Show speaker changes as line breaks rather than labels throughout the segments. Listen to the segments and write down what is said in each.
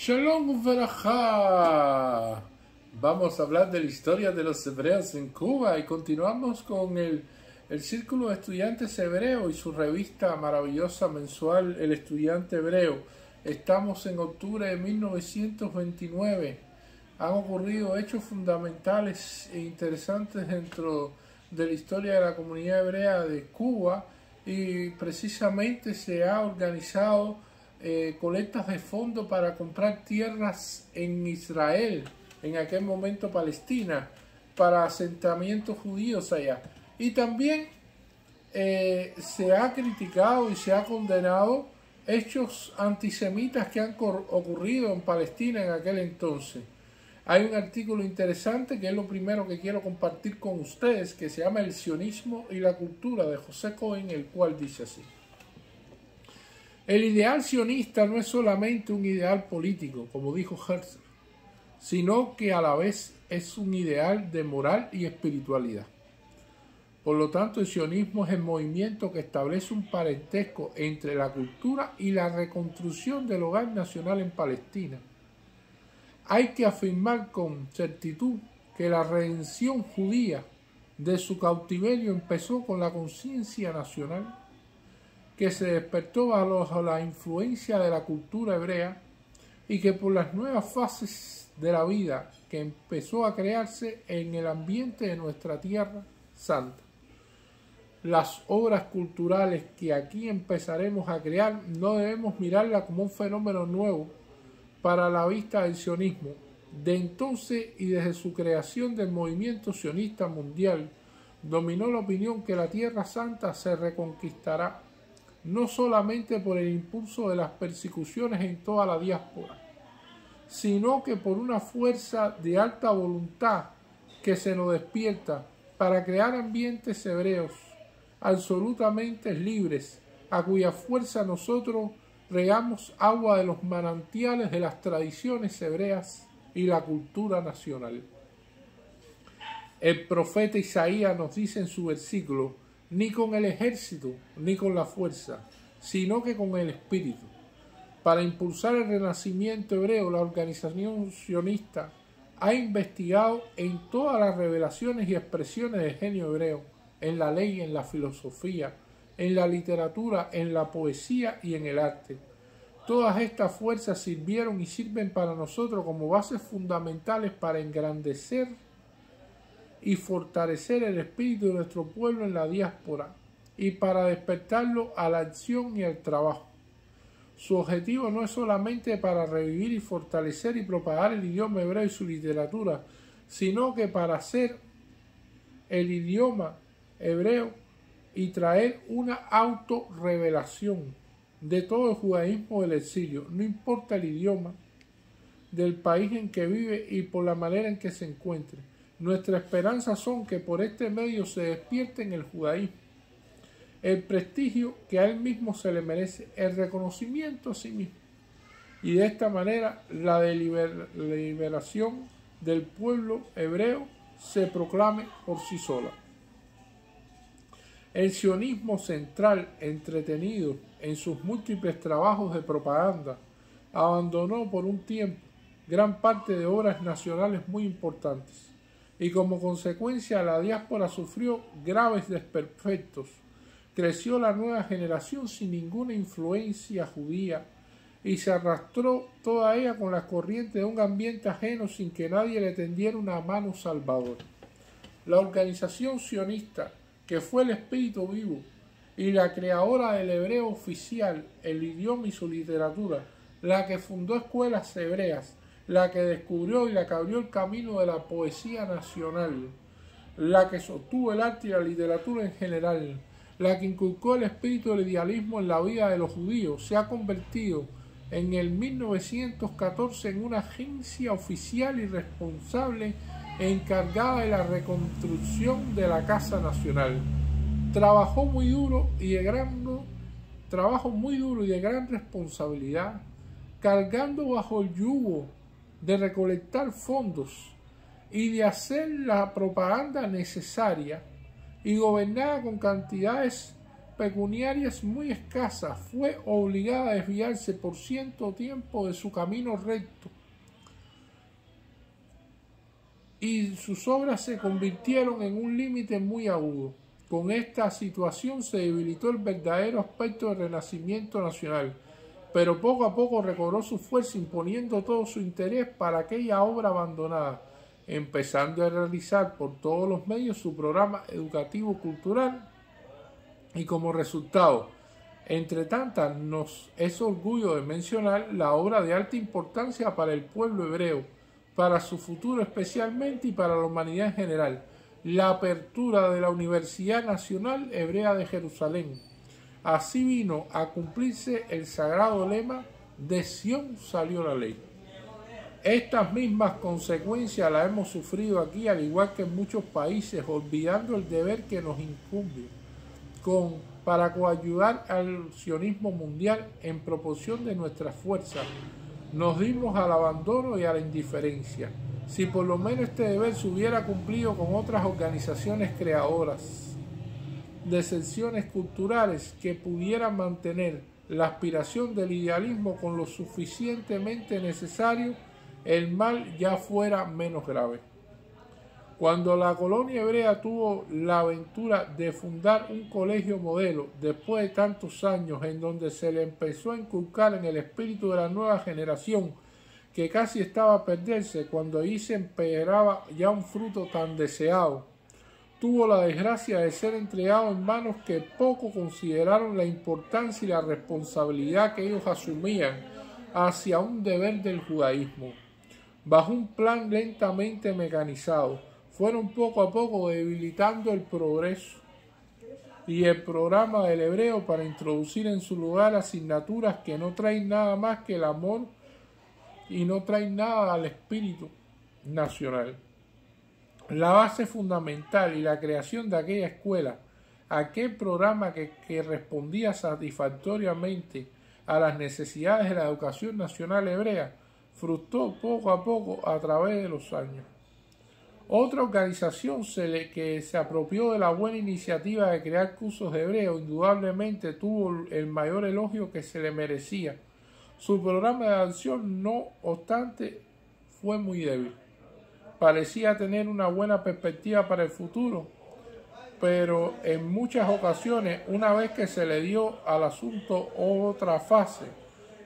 Shalom Uberajá. Vamos a hablar de la historia de los hebreos en Cuba y continuamos con el Círculo de Estudiantes Hebreos y su revista maravillosa mensual El Estudiante Hebreo. Estamos en octubre de 1929. Han ocurrido hechos fundamentales e interesantes dentro de la historia de la comunidad hebrea de Cuba y precisamente se ha organizado colectas de fondos para comprar tierras en Israel, en aquel momento Palestina, para asentamientos judíos allá. Y también se ha criticado y se ha condenado hechos antisemitas que han ocurrido en Palestina en aquel entonces. Hay un artículo interesante que es lo primero que quiero compartir con ustedes, que se llama El sionismo y la cultura, de José Cohen, el cual dice así: el ideal sionista no es solamente un ideal político, como dijo Herzl, sino que a la vez es un ideal de moral y espiritualidad. Por lo tanto, el sionismo es el movimiento que establece un parentesco entre la cultura y la reconstrucción del hogar nacional en Palestina. Hay que afirmar con certitud que la redención judía de su cautiverio empezó con la conciencia nacional, que se despertó bajo la influencia de la cultura hebrea y que por las nuevas fases de la vida que empezó a crearse en el ambiente de nuestra tierra santa. Las obras culturales que aquí empezaremos a crear no debemos mirarlas como un fenómeno nuevo para la vista del sionismo. De entonces y desde su creación del movimiento sionista mundial, dominó la opinión que la Tierra Santa se reconquistará no solamente por el impulso de las persecuciones en toda la diáspora, sino que por una fuerza de alta voluntad que se nos despierta para crear ambientes hebreos absolutamente libres, a cuya fuerza nosotros regamos agua de los manantiales de las tradiciones hebreas y la cultura nacional. El profeta Isaías nos dice en su versículo: ni con el ejército, ni con la fuerza, sino que con el espíritu. Para impulsar el renacimiento hebreo, la organización sionista ha investigado en todas las revelaciones y expresiones del genio hebreo, en la ley, en la filosofía, en la literatura, en la poesía y en el arte. Todas estas fuerzas sirvieron y sirven para nosotros como bases fundamentales para engrandecer y fortalecer el espíritu de nuestro pueblo en la diáspora y para despertarlo a la acción y al trabajo. Su objetivo no es solamente para revivir y fortalecer y propagar el idioma hebreo y su literatura, sino que para hacer el idioma hebreo y traer una autorrevelación de todo el judaísmo del exilio, no importa el idioma del país en que vive y por la manera en que se encuentre. Nuestra esperanza son que por este medio se despierte en el judaísmo el prestigio que a él mismo se le merece, el reconocimiento a sí mismo, y de esta manera la liberación del pueblo hebreo se proclame por sí sola. El sionismo central, entretenido en sus múltiples trabajos de propaganda, abandonó por un tiempo gran parte de obras nacionales muy importantes, y como consecuencia la diáspora sufrió graves desperfectos. Creció la nueva generación sin ninguna influencia judía y se arrastró toda ella con las corrientes de un ambiente ajeno sin que nadie le tendiera una mano salvadora. La organización sionista, que fue el espíritu vivo y la creadora del hebreo oficial, el idioma y su literatura, la que fundó escuelas hebreas, la que descubrió y la que abrió el camino de la poesía nacional, la que sostuvo el arte y la literatura en general, la que inculcó el espíritu del idealismo en la vida de los judíos, se ha convertido en el 1914 en una agencia oficial y responsable encargada de la reconstrucción de la Casa Nacional. Trabajo muy duro y de gran responsabilidad, cargando bajo el yugo de recolectar fondos y de hacer la propaganda necesaria y gobernada con cantidades pecuniarias muy escasas, fue obligada a desviarse por cierto tiempo de su camino recto, y sus obras se convirtieron en un límite muy agudo. Con esta situación se debilitó el verdadero aspecto del Renacimiento nacional, pero poco a poco recobró su fuerza, imponiendo todo su interés para aquella obra abandonada, empezando a realizar por todos los medios su programa educativo-cultural, y como resultado, entre tantas, nos es orgullo de mencionar la obra de alta importancia para el pueblo hebreo, para su futuro especialmente y para la humanidad en general, la apertura de la Universidad Nacional Hebrea de Jerusalén. Así vino a cumplirse el sagrado lema: de Sión salió la ley. Estas mismas consecuencias las hemos sufrido aquí, al igual que en muchos países, olvidando el deber que nos incumbe para coayudar al sionismo mundial en proporción de nuestras fuerzas. Nos dimos al abandono y a la indiferencia. Si por lo menos este deber se hubiera cumplido con otras organizaciones creadoras de secciones culturales que pudieran mantener la aspiración del idealismo con lo suficientemente necesario, el mal ya fuera menos grave. Cuando la colonia hebrea tuvo la aventura de fundar un colegio modelo, después de tantos años, en donde se le empezó a inculcar en el espíritu de la nueva generación que casi estaba a perderse, cuando allí se esperaba ya un fruto tan deseado, tuvo la desgracia de ser entregado en manos que poco consideraron la importancia y la responsabilidad que ellos asumían hacia un deber del judaísmo. Bajo un plan lentamente mecanizado, fueron poco a poco debilitando el progreso y el programa del hebreo para introducir en su lugar asignaturas que no traen nada más que el amor y no traen nada al espíritu nacional. La base fundamental y la creación de aquella escuela, aquel programa que respondía satisfactoriamente a las necesidades de la educación nacional hebrea, fructó poco a poco a través de los años. Otra organización que se apropió de la buena iniciativa de crear cursos de hebreo indudablemente tuvo el mayor elogio que se le merecía. Su programa de acción, no obstante, fue muy débil. Parecía tener una buena perspectiva para el futuro, pero en muchas ocasiones, una vez que se le dio al asunto otra fase,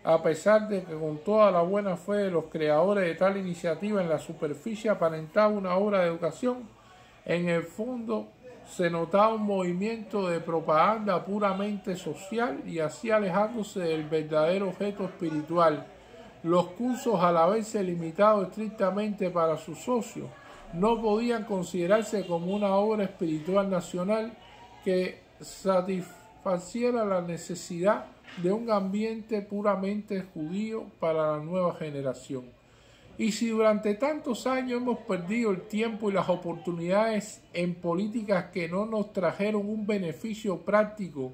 a pesar de que con toda la buena fe de los creadores de tal iniciativa en la superficie aparentaba una obra de educación, en el fondo se notaba un movimiento de propaganda puramente social y así alejándose del verdadero objeto espiritual. Los cursos, al haberse limitado estrictamente para sus socios, no podían considerarse como una obra espiritual nacional que satisfaciera la necesidad de un ambiente puramente judío para la nueva generación. Y si durante tantos años hemos perdido el tiempo y las oportunidades en políticas que no nos trajeron un beneficio práctico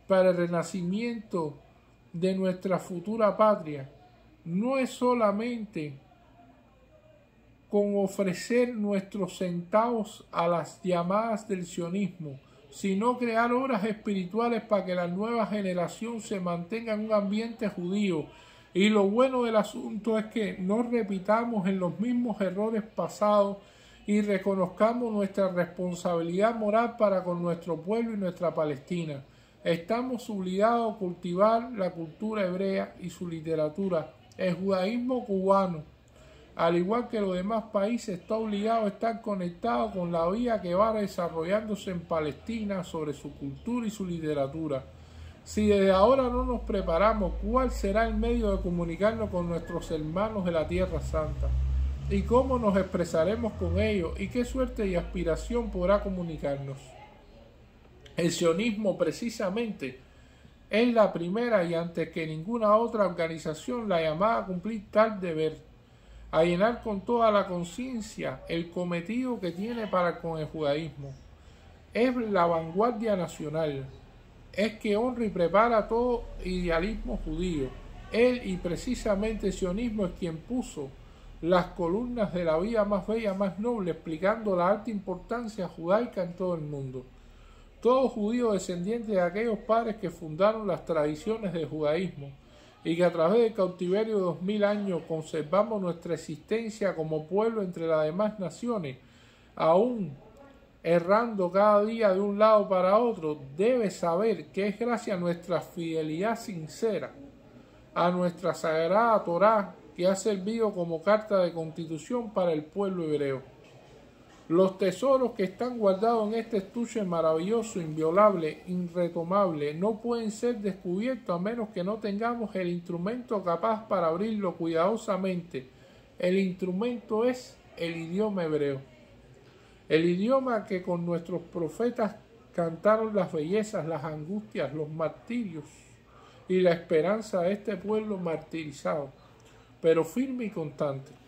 para el renacimiento de nuestra futura patria, no es solamente con ofrecer nuestros centavos a las llamadas del sionismo, sino crear obras espirituales para que la nueva generación se mantenga en un ambiente judío. Y lo bueno del asunto es que no repitamos en los mismos errores pasados y reconozcamos nuestra responsabilidad moral para con nuestro pueblo y nuestra Palestina. Estamos obligados a cultivar la cultura hebrea y su literatura. El judaísmo cubano, al igual que los demás países, está obligado a estar conectado con la vida que va desarrollándose en Palestina sobre su cultura y su literatura. Si desde ahora no nos preparamos, ¿cuál será el medio de comunicarnos con nuestros hermanos de la Tierra Santa? ¿Y cómo nos expresaremos con ellos? ¿Y qué suerte y aspiración podrá comunicarnos? El sionismo, precisamente, es la primera y antes que ninguna otra organización la llamada a cumplir tal deber, a llenar con toda la conciencia el cometido que tiene para con el judaísmo. Es la vanguardia nacional, es que honra y prepara todo idealismo judío. Él y precisamente el sionismo es quien puso las columnas de la vida más bella, más noble, explicando la alta importancia judaica en todo el mundo. Todo judío descendiente de aquellos padres que fundaron las tradiciones del judaísmo y que a través del cautiverio de 2000 años conservamos nuestra existencia como pueblo entre las demás naciones, aún errando cada día de un lado para otro, debe saber que es gracias a nuestra fidelidad sincera a nuestra sagrada Torá que ha servido como carta de constitución para el pueblo hebreo. Los tesoros que están guardados en este estuche maravilloso, inviolable, irretomable, no pueden ser descubiertos a menos que no tengamos el instrumento capaz para abrirlo cuidadosamente. El instrumento es el idioma hebreo. El idioma que con nuestros profetas cantaron las bellezas, las angustias, los martirios y la esperanza de este pueblo martirizado, pero firme y constante,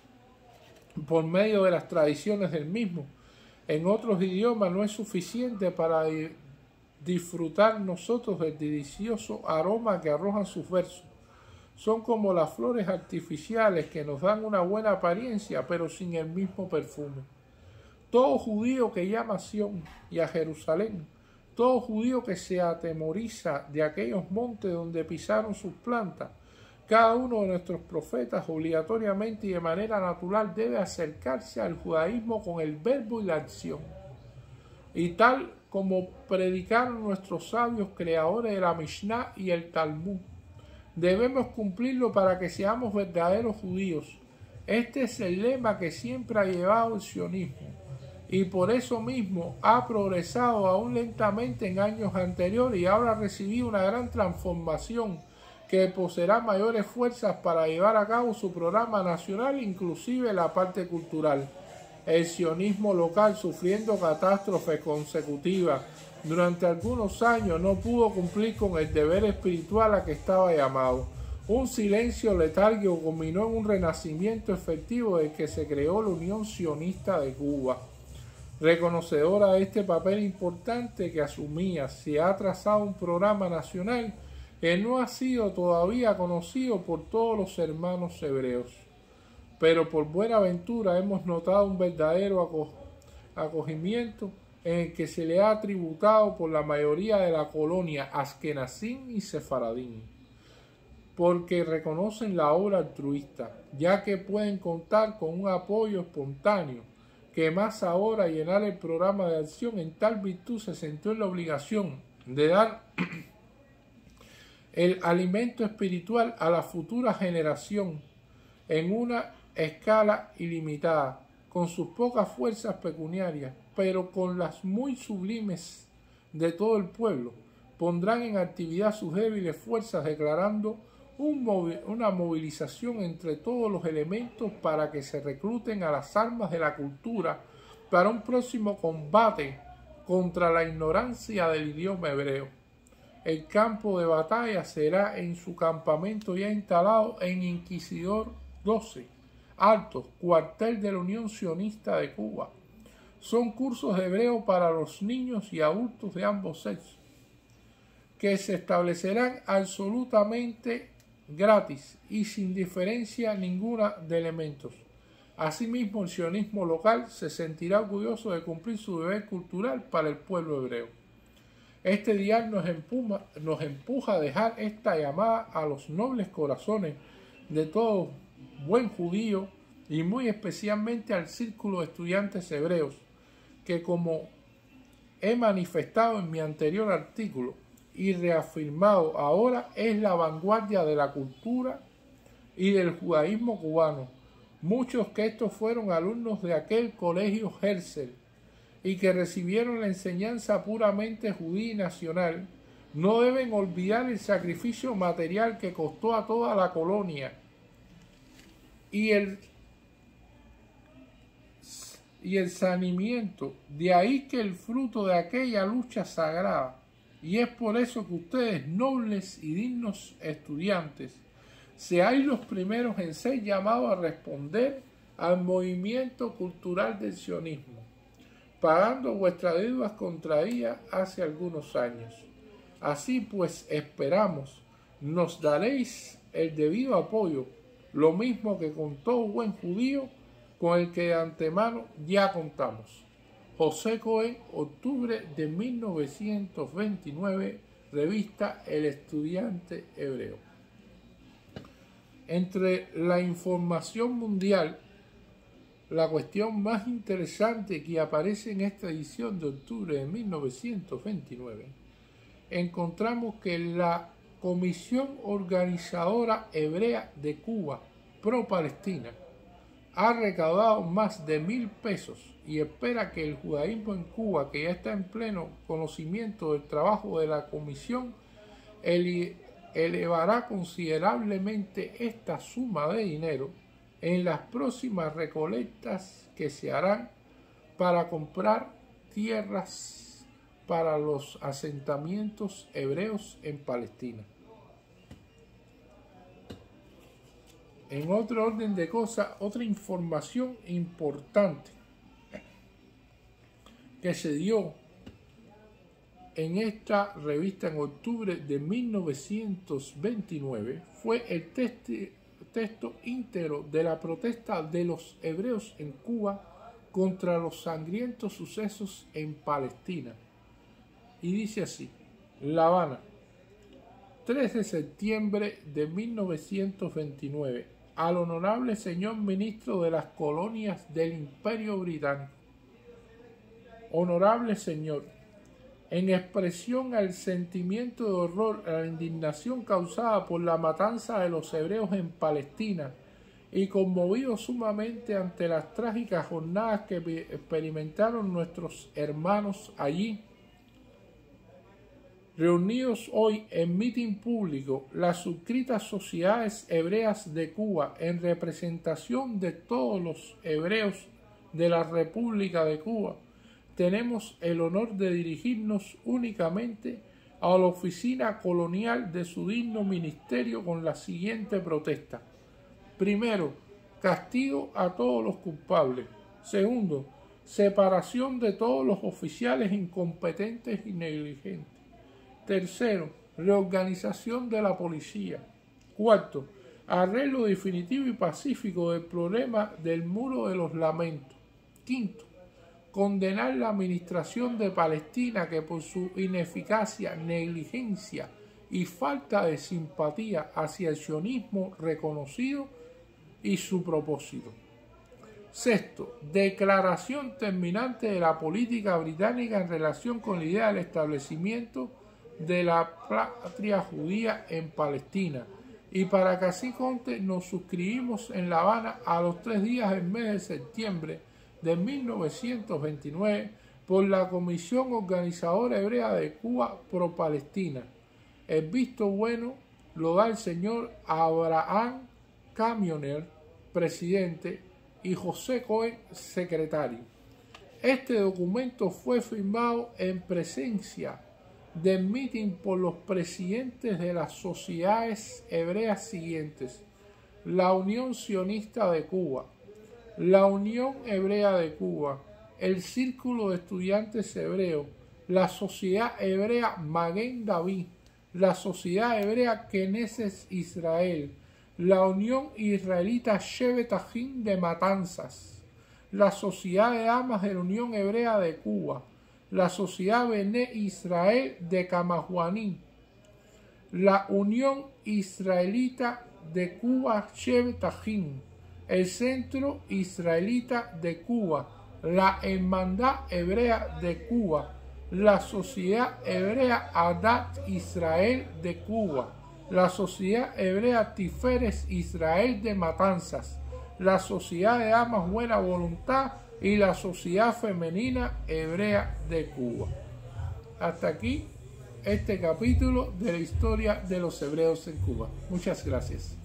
por medio de las tradiciones del mismo. En otros idiomas no es suficiente para disfrutar nosotros del delicioso aroma que arrojan sus versos. Son como las flores artificiales que nos dan una buena apariencia, pero sin el mismo perfume. Todo judío que llama a Sión y a Jerusalén, todo judío que se atemoriza de aquellos montes donde pisaron sus plantas, cada uno de nuestros profetas obligatoriamente y de manera natural debe acercarse al judaísmo con el verbo y la acción. Y tal como predicaron nuestros sabios creadores de la Mishnah y el Talmud, debemos cumplirlo para que seamos verdaderos judíos. Este es el lema que siempre ha llevado el sionismo y por eso mismo ha progresado aún lentamente en años anteriores y ahora ha recibido una gran transformación que poseerá mayores fuerzas para llevar a cabo su programa nacional, inclusive la parte cultural. El sionismo local, sufriendo catástrofes consecutivas durante algunos años, no pudo cumplir con el deber espiritual a que estaba llamado. Un silencio letárgico culminó en un renacimiento efectivo del que se creó la Unión Sionista de Cuba. Reconocedora de este papel importante que asumía, se ha trazado un programa nacional que no ha sido todavía conocido por todos los hermanos hebreos. Pero por buena ventura hemos notado un verdadero acogimiento en el que se le ha tributado por la mayoría de la colonia Askenazín y Sefaradín, porque reconocen la obra altruista, ya que pueden contar con un apoyo espontáneo, que más ahora llenar el programa de acción en tal virtud se sintió en la obligación de dar el alimento espiritual a la futura generación en una escala ilimitada, con sus pocas fuerzas pecuniarias, pero con las muy sublimes de todo el pueblo, pondrán en actividad sus débiles fuerzas declarando una movilización entre todos los elementos para que se recluten a las armas de la cultura para un próximo combate contra la ignorancia del idioma hebreo. El campo de batalla será en su campamento ya instalado en Inquisidor 12, Altos, cuartel de la Unión Sionista de Cuba. Son cursos de hebreo para los niños y adultos de ambos sexos, que se establecerán absolutamente gratis y sin diferencia ninguna de elementos. Asimismo, el sionismo local se sentirá orgulloso de cumplir su deber cultural para el pueblo hebreo. Este diario nos empuja a dejar esta llamada a los nobles corazones de todo buen judío y muy especialmente al círculo de estudiantes hebreos, que como he manifestado en mi anterior artículo y reafirmado ahora, es la vanguardia de la cultura y del judaísmo cubano. Muchos que estos fueron alumnos de aquel colegio Herzl y que recibieron la enseñanza puramente judía y nacional, no deben olvidar el sacrificio material que costó a toda la colonia y el saneamiento. De ahí que el fruto de aquella lucha sagrada. Y es por eso que ustedes, nobles y dignos estudiantes, seáis los primeros en ser llamados a responder al movimiento cultural del sionismo, pagando vuestras deudas contraídas hace algunos años. Así pues, esperamos, nos daréis el debido apoyo, lo mismo que con todo buen judío, con el que de antemano ya contamos. José Cohen, octubre de 1929, revista El Estudiante Hebreo. Entre la información mundial, la cuestión más interesante que aparece en esta edición de octubre de 1929, encontramos que la Comisión Organizadora Hebrea de Cuba, pro-Palestina, ha recaudado más de 1.000 pesos y espera que el judaísmo en Cuba, que ya está en pleno conocimiento del trabajo de la comisión, elevará considerablemente esta suma de dinero en las próximas recolectas que se harán para comprar tierras para los asentamientos hebreos en Palestina. En otro orden de cosas, otra información importante que se dio en esta revista en octubre de 1929 fue el texto íntegro de la protesta de los hebreos en Cuba contra los sangrientos sucesos en Palestina. Y dice así: La Habana, 3 de septiembre de 1929. Al honorable señor ministro de las colonias del Imperio Británico. Honorable señor, en expresión al sentimiento de horror, a la indignación causada por la matanza de los hebreos en Palestina y conmovido sumamente ante las trágicas jornadas que experimentaron nuestros hermanos allí, reunidos hoy en mitin público, las suscritas sociedades hebreas de Cuba, en representación de todos los hebreos de la República de Cuba, tenemos el honor de dirigirnos únicamente a la oficina colonial de su digno ministerio con la siguiente protesta. Primero, castigo a todos los culpables. Segundo, separación de todos los oficiales incompetentes y negligentes. Tercero, reorganización de la policía. Cuarto, arreglo definitivo y pacífico del problema del Muro de los Lamentos. Quinto, condenar la administración de Palestina que por su ineficacia, negligencia y falta de simpatía hacia el sionismo reconocido y su propósito. Sexto, declaración terminante de la política británica en relación con la idea del establecimiento de la patria judía en Palestina, y para que así conste, nos suscribimos en La Habana a los 3 días del mes de septiembre de 1929 por la Comisión Organizadora Hebrea de Cuba pro-Palestina. El visto bueno lo da el señor Abraham Camioner, presidente, y José Cohen, secretario. Este documento fue firmado en presencia del mitin por los presidentes de las sociedades hebreas siguientes: la Unión Sionista de Cuba, la Unión Hebrea de Cuba, el Círculo de Estudiantes Hebreos, la Sociedad Hebrea Maguen David, la Sociedad Hebrea Knesset Israel, la Unión Israelita Shevet Ahim de Matanzas, la Sociedad de Damas de la Unión Hebrea de Cuba, la Sociedad Bené Israel de Camajuaní, la Unión Israelita de Cuba Shevet Ahim, el Centro Israelita de Cuba, la Hermandad Hebrea de Cuba, la Sociedad Hebrea Adat Israel de Cuba, la Sociedad Hebrea Tiferes Israel de Matanzas, la Sociedad de Damas Buena Voluntad y la Sociedad Femenina Hebrea de Cuba. Hasta aquí este capítulo de la historia de los hebreos en Cuba. Muchas gracias.